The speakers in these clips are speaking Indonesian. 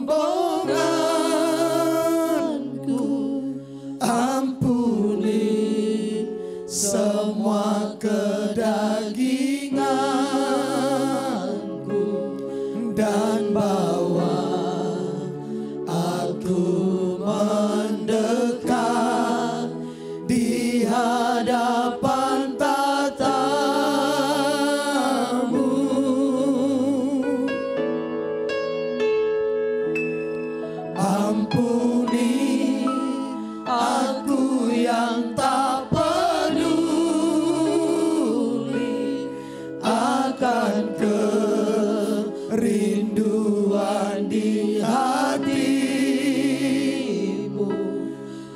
kesombonganku, ampuni semua kedaginganku, dan bawa aku mendekat di hadapan tatamu. Ampuni aku yang tak peduli akan kerinduan di hatimu,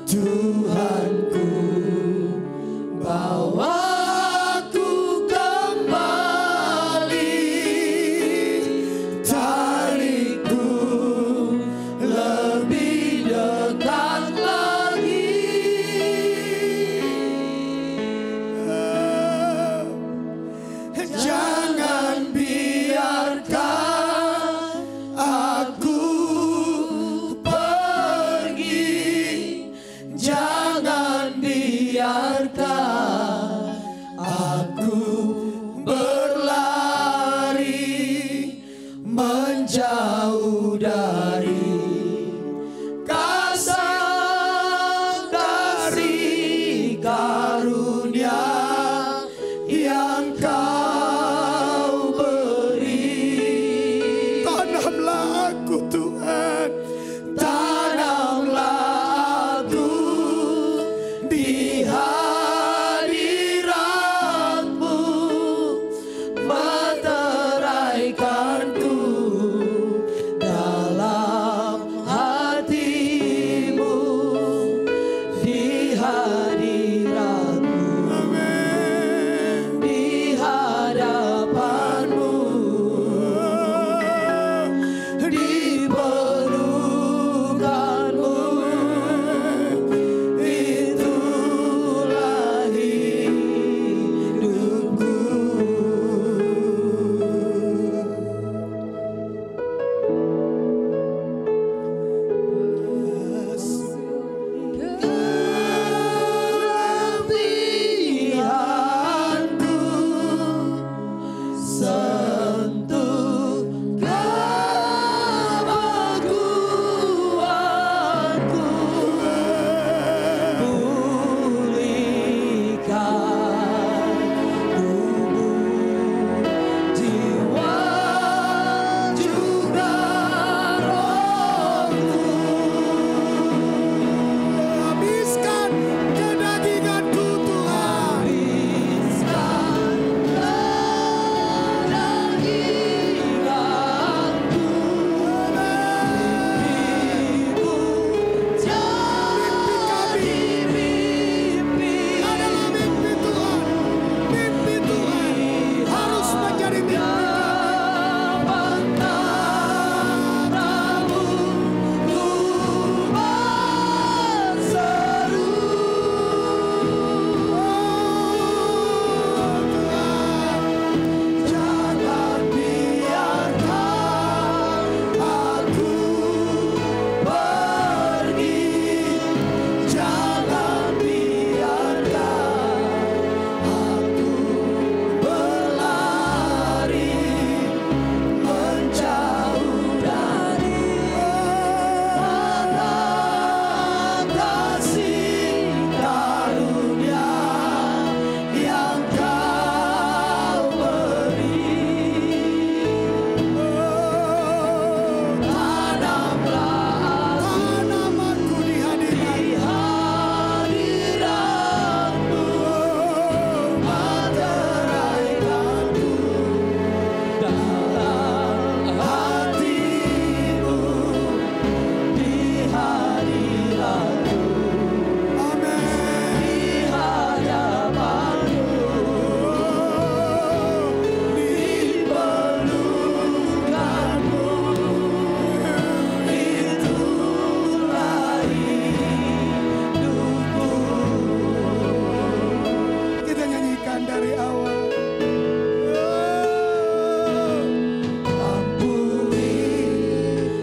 Tuhanku. Bawa aku kembali, tarikku lebih dekat lagi. Jangan biarkan aku pergi, jangan biarkan aku berlari menjauh dari kasih, dari karunia yang Kau beri. Tanamlah aku, Tuhan, tanamlah aku di hadirat-Mu, meteraikanku dalam hati-Mu, di hadirat-Mu, di hadapan-Mu, di pelukan-Mu, itulah hidupku. Kelebihanku, sentuh kebagusanmu,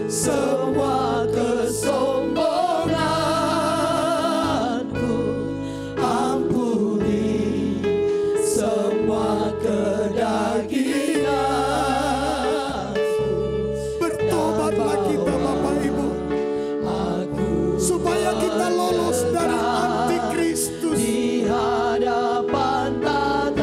semua kesombonganku, ampuni semua kedaginganku. Bertobatlah kita Bapak Ibu, supaya kita lolos dari antikristus. Di hadapan tatamu,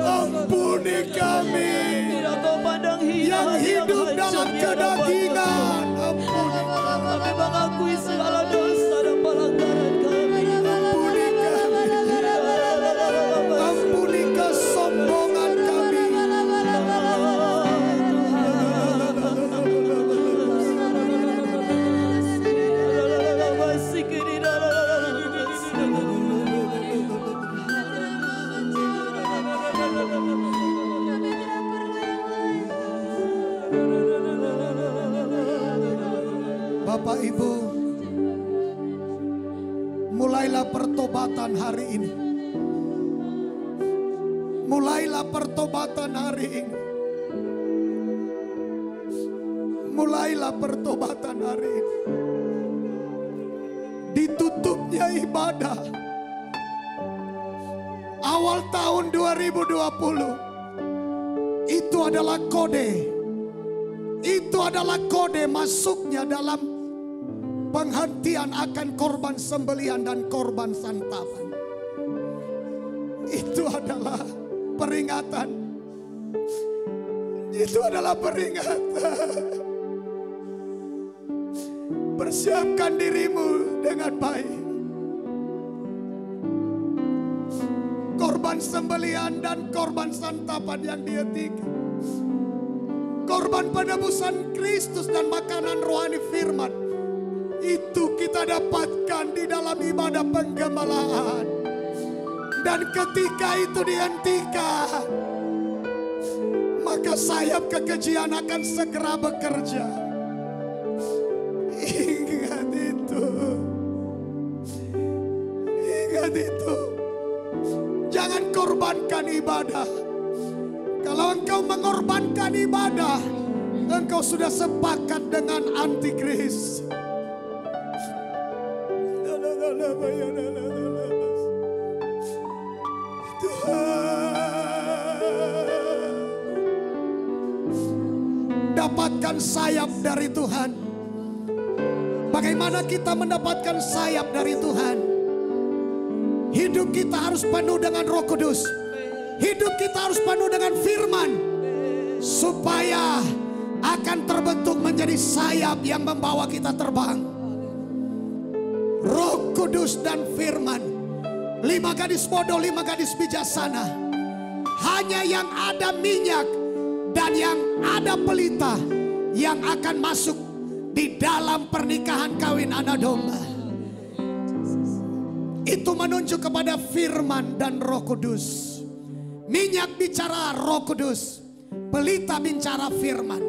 Ampuni kami yang hidup dalam kedagingan. Ampuni Kami mengakui segala dosa dan pelanggaran kami. Ampuni kami. Ampuni kesombongan kami. Bapak Ibu, mulailah pertobatan hari ini. Mulailah pertobatan hari ini. Mulailah pertobatan hari ini. Ditutupnya ibadah awal tahun 2020 itu adalah kode. Itu adalah kode masuknya dalam penghentian akan korban sembelihan dan korban santapan. Itu adalah peringatan. Itu adalah peringatan. Persiapkan dirimu dengan baik. Korban sembelihan dan korban santapan yang dihentikan. Korban penebusan Kristus dan makanan rohani firman. Itu kita dapatkan di dalam ibadah penggembalaan. Dan ketika itu dihentikan, maka sayap kekejian akan segera bekerja. Ingat itu. Ingat itu. Jangan korbankan ibadah. Kalau engkau mengorbankan ibadah, engkau sudah sepakat dengan antikris. Dapatkan sayap dari Tuhan. Bagaimana kita mendapatkan sayap dari Tuhan? Hidup kita harus penuh dengan Roh Kudus. Hidup kita harus penuh dengan firman. Supaya akan terbentuk menjadi sayap yang membawa kita terbang. Roh Kudus dan firman. 5 gadis bodoh, 5 gadis bijaksana. Hanya yang ada minyak dan yang ada pelita yang akan masuk di dalam pernikahan kawin anak domba. Itu menunjuk kepada firman dan Roh Kudus. Minyak bicara Roh Kudus, pelita bicara firman.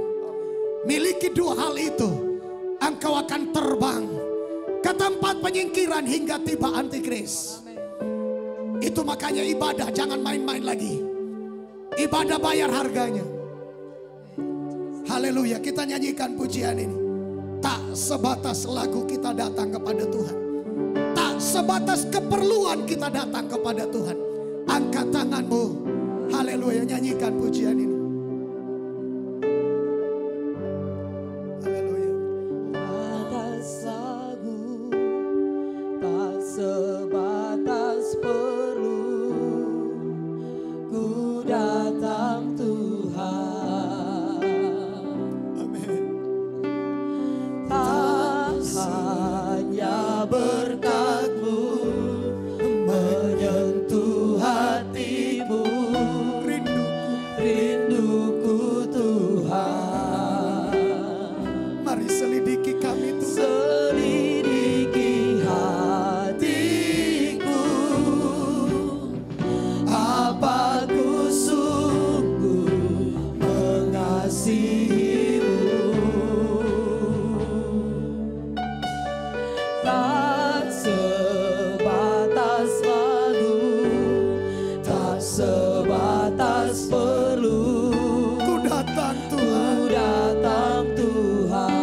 Miliki dua hal itu, engkau akan terbang ke tempat penyingkiran hingga tiba antikris. Itu makanya ibadah jangan main-main lagi. Ibadah bayar harganya. Haleluya, kita nyanyikan pujian ini. Tak sebatas lagu kita datang kepada Tuhan. Tak sebatas keperluan kita datang kepada Tuhan. Angkat tanganmu. Haleluya, nyanyikan pujian ini. Haleluya. Atas lagu, tak sebatas perlu, ku datang Tuhan. Amin. Tak hanya berkat-Mu menyentuh hatimu, rinduku Tuhan. Mari selidiki kami Tuhan. Selidiki hatiku, apa ku sungguh mengasihimu. Tak sebatas lagu, tak sebatas perlu, Ku datang Tuhan. ku datang Tuhan.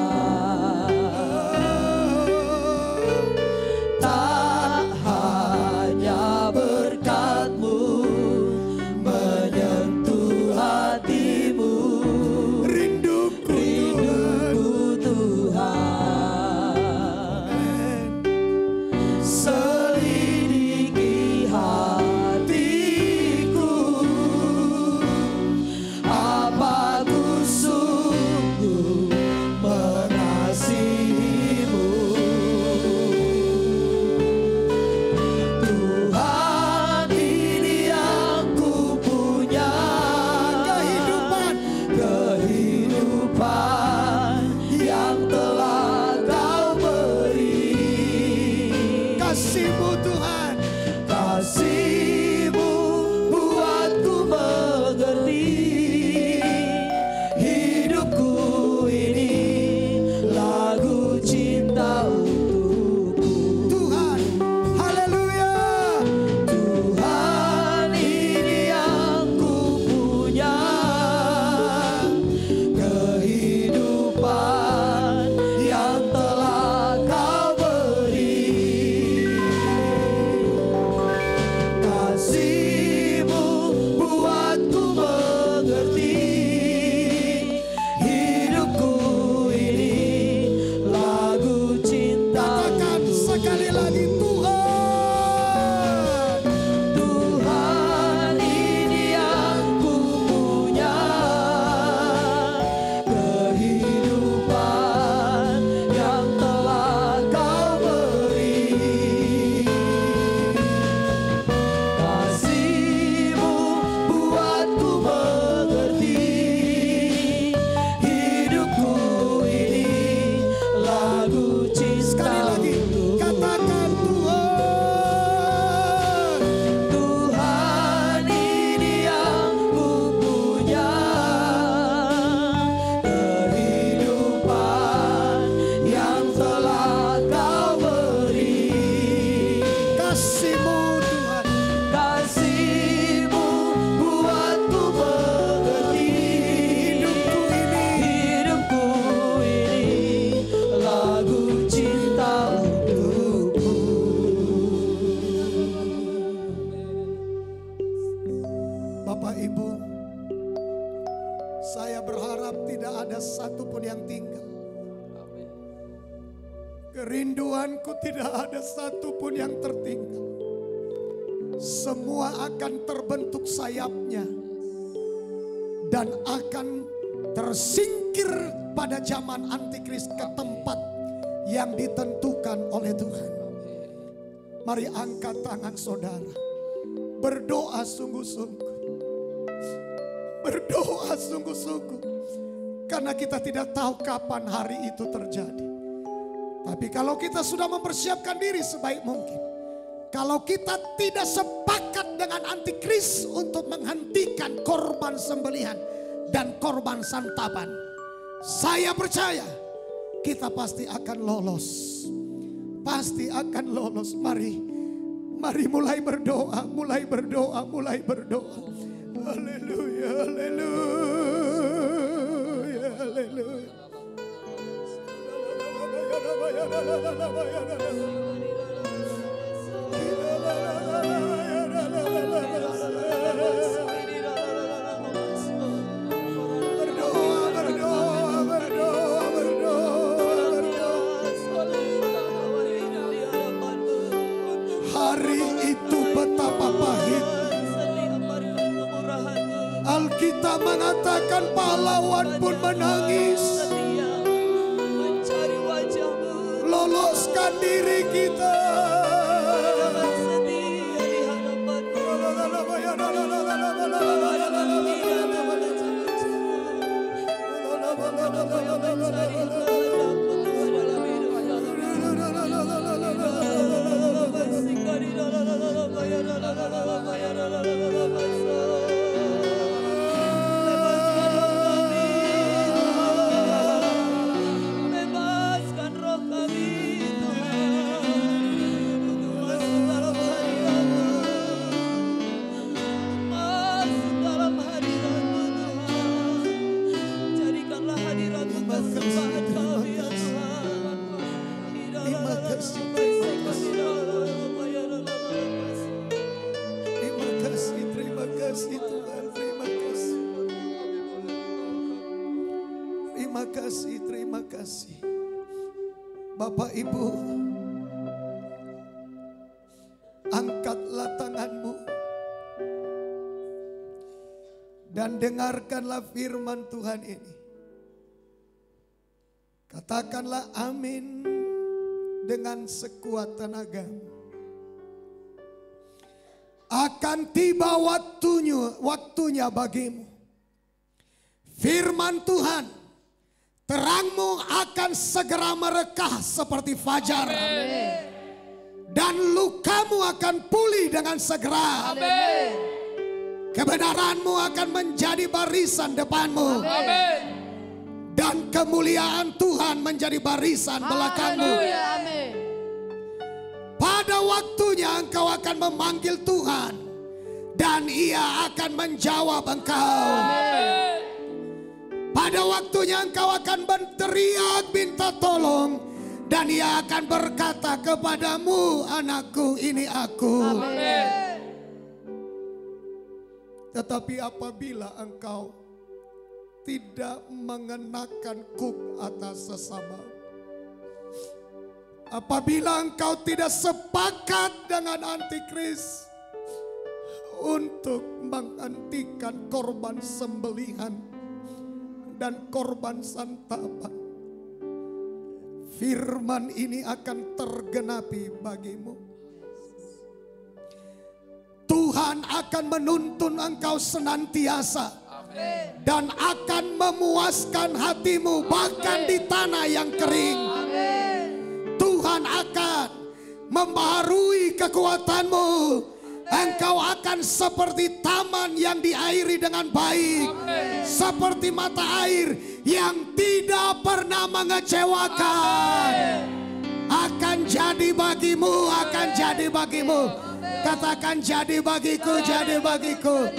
Saya berharap tidak ada satupun yang tinggal. Kerinduanku tidak ada satupun yang tertinggal. Semua akan terbentuk sayapnya dan akan tersingkir pada zaman antikris ke tempat yang ditentukan oleh Tuhan. Mari angkat tangan saudara, berdoa sungguh-sungguh. Berdoa sungguh-sungguh. Karena kita tidak tahu kapan hari itu terjadi. Tapi kalau kita sudah mempersiapkan diri sebaik mungkin, kalau kita tidak sepakat dengan antikris untuk menghentikan korban sembelihan dan korban santapan, saya percaya kita pasti akan lolos. Pasti akan lolos. Mari mulai berdoa, mulai berdoa, mulai berdoa. Haleluya, haleluya, haleluya. Hari itu betapa pahit. Alkitab mengatakan pahlawan pun menangis. Loloskan diri kita. Terima kasih. Bapak Ibu, angkatlah tanganmu dan dengarkanlah firman Tuhan ini. Katakanlah amin dengan sekuat tenaga. Akan tiba waktunya bagimu. Firman Tuhan, terangmu akan segera merekah seperti fajar. Amen. Dan lukamu akan pulih dengan segera. Amen. Kebenaranmu akan menjadi barisan depanmu. Amen. Dan kemuliaan Tuhan menjadi barisan belakangmu. Amen. Pada waktunya engkau akan memanggil Tuhan dan Ia akan menjawab engkau. Amen. Pada waktunya engkau akan berteriak minta tolong dan Ia akan berkata kepadamu, anakku, ini aku. Amen. Tetapi apabila engkau tidak mengenakan kuk atas sesama, apabila engkau tidak sepakat dengan antikris untuk menghentikan korban sembelihan dan korban santapan, firman ini akan tergenapi bagimu. Tuhan akan menuntun engkau senantiasa. Amen. Dan akan memuaskan hatimu bahkan di tanah yang kering. Amen. Tuhan akan membaharui kekuatanmu. Engkau akan seperti taman yang diairi dengan baik. Amen. Seperti mata air yang tidak pernah mengecewakan. Amen. Akan jadi bagimu, akan jadi bagimu. Katakan, jadi bagiku, jadi bagiku.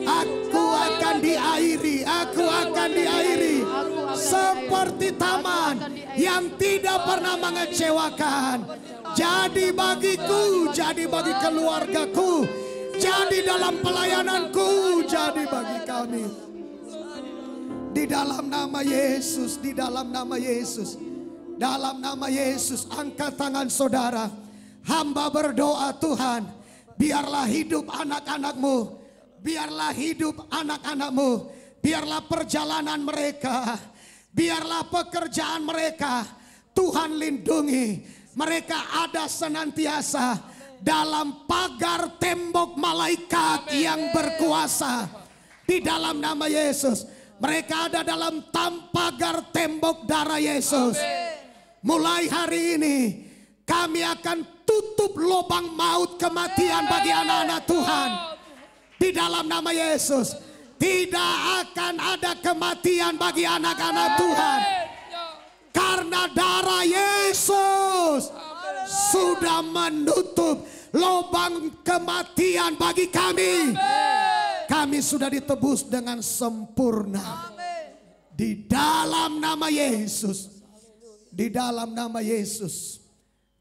Aku akan diairi, aku akan diairi. Seperti taman yang tidak pernah mengecewakan. Jadi bagiku, jadi bagi keluargaku, jadi dalam pelayananku, jadi bagi kami. Di dalam nama Yesus, di dalam nama Yesus. Dalam nama Yesus, angkat tangan saudara. Hamba berdoa Tuhan, biarlah hidup anak-anakmu, biarlah hidup anak-anakmu, biarlah perjalanan mereka, biarlah pekerjaan mereka, Tuhan lindungi. Mereka ada senantiasa dalam pagar tembok malaikat yang berkuasa. Di dalam nama Yesus, mereka ada dalam pagar tembok darah Yesus. Mulai hari ini kami akan tutup lubang maut kematian bagi anak-anak Tuhan. Di dalam nama Yesus, tidak akan ada kematian bagi anak-anak Tuhan. Karena darah Yesus sudah menutup lubang kematian bagi kami. Kami sudah ditebus dengan sempurna. Di dalam nama Yesus. Di dalam nama Yesus.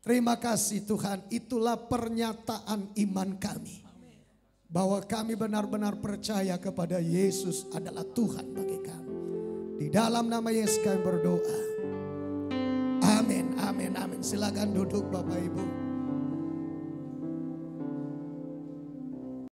Terima kasih Tuhan. Itulah pernyataan iman kami. Bahwa kami benar-benar percaya kepada Yesus adalah Tuhan bagi kami. Di dalam nama Yesus kami berdoa. Amin, amin, amin. Silakan duduk Bapak Ibu.